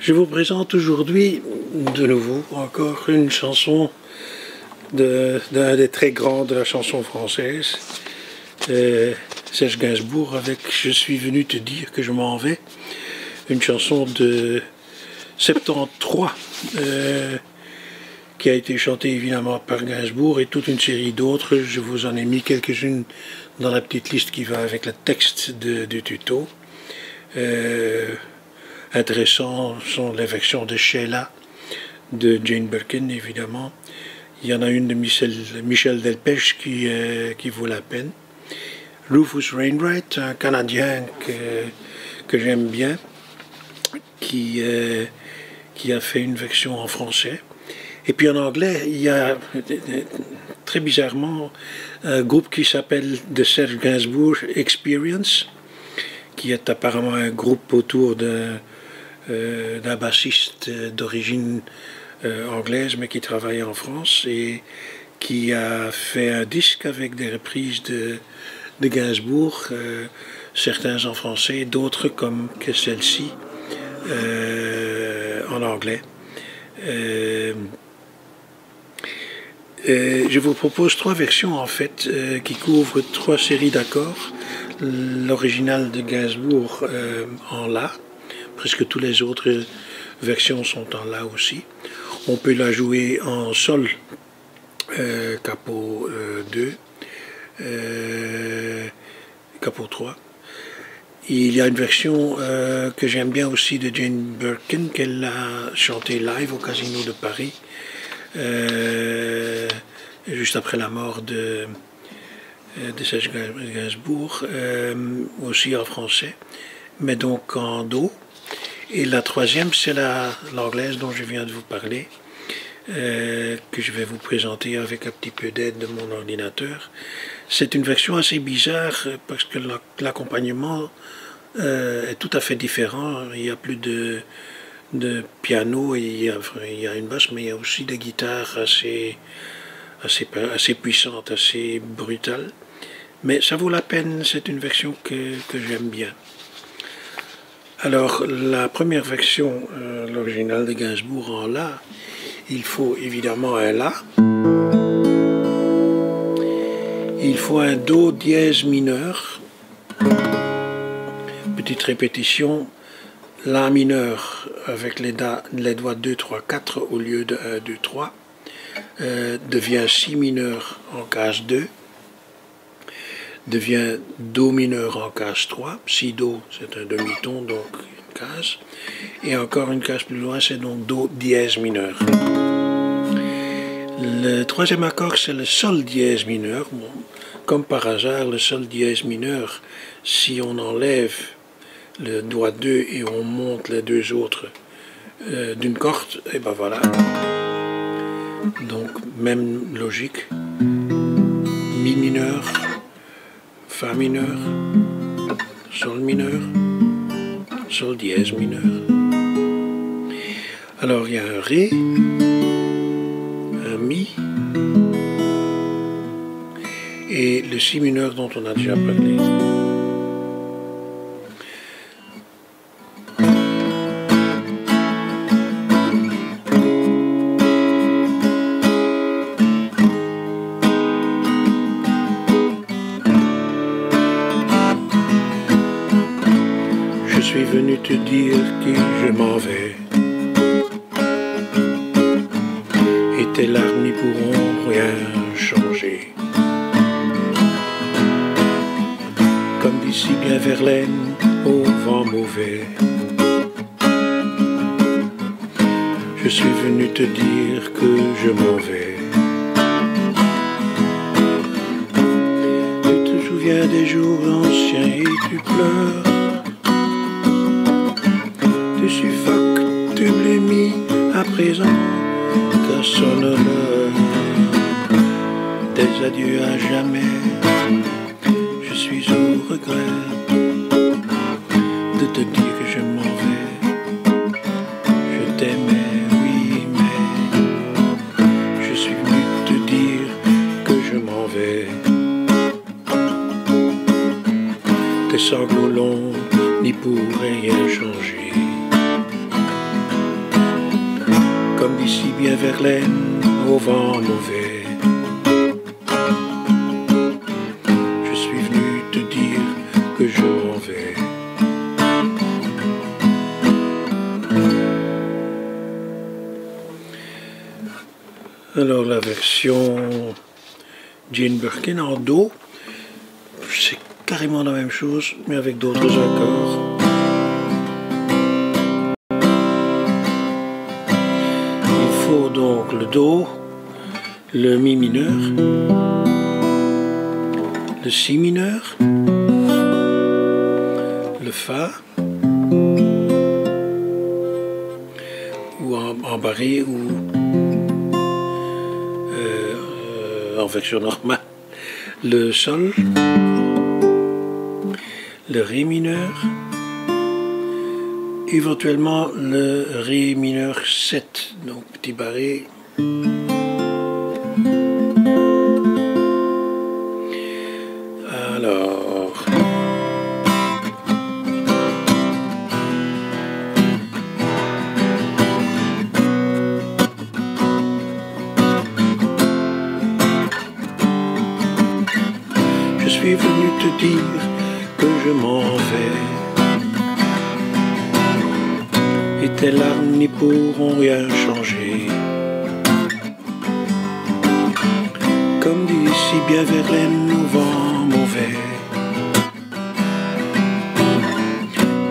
Je vous présente aujourd'hui de nouveau encore une chanson d'un des très grands de la chanson française, Serge Gainsbourg, avec Je suis venu te dire que je m'en vais, une chanson de 73 qui a été chantée évidemment par Gainsbourg et toute une série d'autres. Je vous en ai mis quelques-unes dans la petite liste qui va avec le texte du tuto. Intéressant sont les versions de Sheila, de Jane Birkin évidemment. Il y en a une de Michel Delpech qui vaut la peine. Rufus Wainwright, un Canadien que j'aime bien, qui a fait une version en français. Et puis en anglais, il y a très bizarrement un groupe qui s'appelle The Serge Gainsbourg Experience, qui est apparemment un groupe autour d'un bassiste d'origine anglaise mais qui travaille en France et qui a fait un disque avec des reprises de Gainsbourg, certains en français, d'autres comme que celle-ci en anglais. Je vous propose trois versions en fait qui couvrent trois séries d'accords. L'original de Gainsbourg en La, presque toutes les autres versions sont en La aussi. On peut la jouer en Sol, capot 2, capot 3. Il y a une version que j'aime bien aussi de Jane Birkin, qu'elle a chantée live au Casino de Paris, juste après la mort de Serge Gainsbourg, aussi en français, mais donc en Do. Et la troisième, c'est l'anglaise dont je viens de vous parler, que je vais vous présenter avec un petit peu d'aide de mon ordinateur. C'est une version assez bizarre parce que l'accompagnement est tout à fait différent. Il y a plus de piano et il y a une basse, mais il y a aussi des guitares assez puissantes, assez brutales. Mais ça vaut la peine, c'est une version que j'aime bien. Alors, la première version, l'original de Gainsbourg en La, il faut évidemment un La. Il faut un Do dièse mineur. Petite répétition, La mineur avec les doigts 2, 3, 4 au lieu de 1, 2, 3. Devient Si mineur en case 2. Devient Do mineur en case 3, Si Do c'est un demi-ton, donc une case, et encore une case plus loin c'est donc Do dièse mineur. Le troisième accord c'est le Sol dièse mineur. Bon, comme par hasard le Sol dièse mineur, si on enlève le doigt 2 et on monte les deux autres d'une corde, et ben voilà, donc même logique. Mi mineur, Fa mineur, Sol mineur, Sol dièse mineur. Alors il y a un Ré, un Mi et le Si mineur dont on a déjà parlé. Je suis venu te dire que je m'en vais, et tes larmes n'y pourront rien changer. Comme d'ici bien Verlaine au vent mauvais, je suis venu te dire que je m'en vais. Tu te souviens des jours anciens et tu pleures. Tu suffoques, tu blémis à présent, car sonne l'heure des adieux à jamais. Je suis au regret de te dire que je m'en vais. Je t'aimais, oui, mais je suis venu te dire que je m'en vais. Tes sanglots longs n'y pourraient rien changer. bien Verlaine au vent mauvais. Je suis venu te dire que je m'en vais. Alors la version Jane Birkin en Do, c'est carrément la même chose, mais avec d'autres accords. Il faut donc le Do, le Mi mineur, le Si mineur, le Fa, ou en barré, ou en version normale, le Sol, le Ré mineur, éventuellement le Ré mineur 7, donc petit barré. Alors, je suis venu te dire que je m'en vais, et tes larmes n'y pourront rien changer. Comme dit si bien Verlaine au vent mauvais,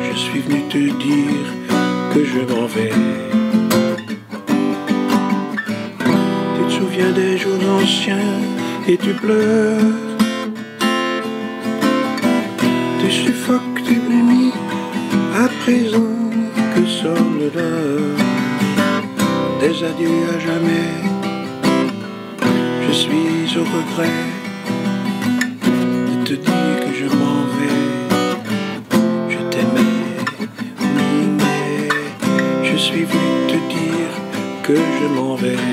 je suis venu te dire que je m'en vais. Tu te souviens des jours anciens et tu pleures. Tu suffoques, tu m'aimes à présent que sonne l'heure des adieux à jamais. Je suis au regret de te dire que je m'en vais. Je t'aimais, oui, mais je suis venu te dire que je m'en vais.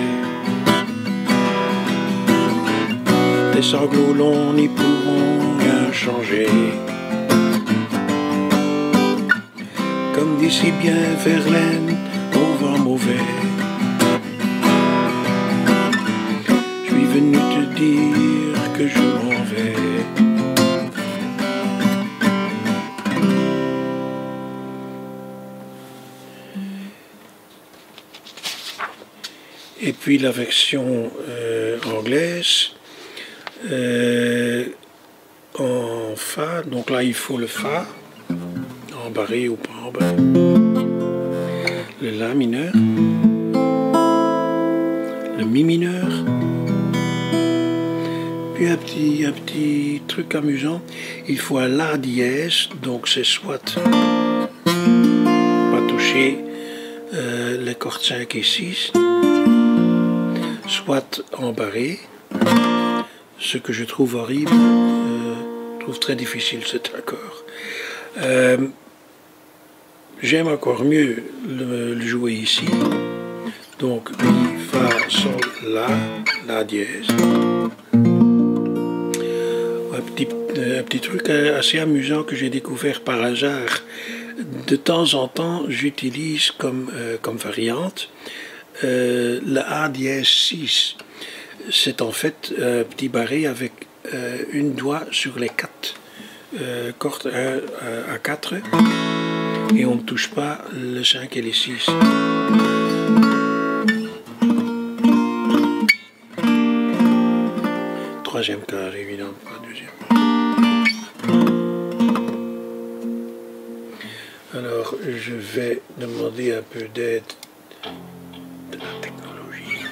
Tes sanglots longs n'y pourront rien changer. Comme dit si bien Verlaine au vent mauvais, je suis venu te dire que je m'en vais. Et puis la version anglaise en Fa, donc là il faut le Fa, en barré ou pas en barré, le La mineur, le Mi mineur, puis un petit truc amusant, il faut un La dièse, donc c'est soit pas toucher les cordes 5 et 6, soit en barré, ce que je trouve horrible, je trouve très difficile cet accord. J'aime encore mieux le jouer ici, donc Mi, Fa, Sol, La dièse. Un petit truc assez amusant que j'ai découvert par hasard. De temps en temps, j'utilise comme variante le A dièse 6. C'est en fait un petit barré avec une doigt sur les 4 cordes 1 à 4 et on ne touche pas le 5 et les 6. Troisième quart, évidemment, pas deuxième. Alors, je vais demander un peu d'aide de la technologie.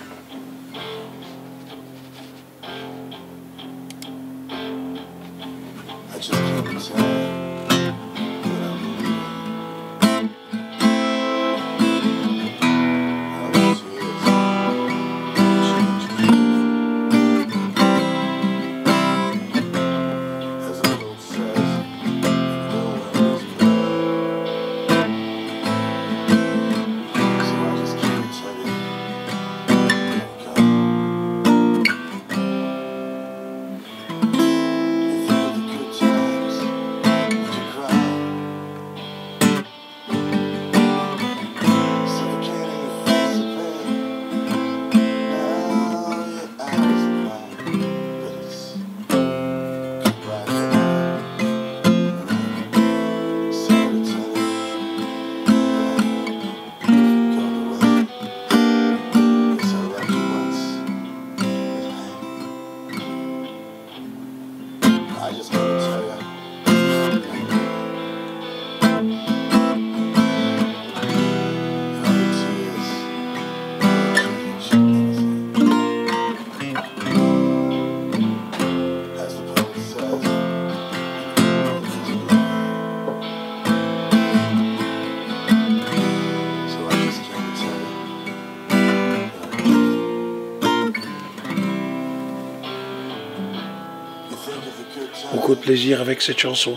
beaucoup de plaisir avec cette chanson.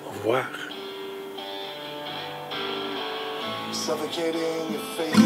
Au revoir. Suffocating your face.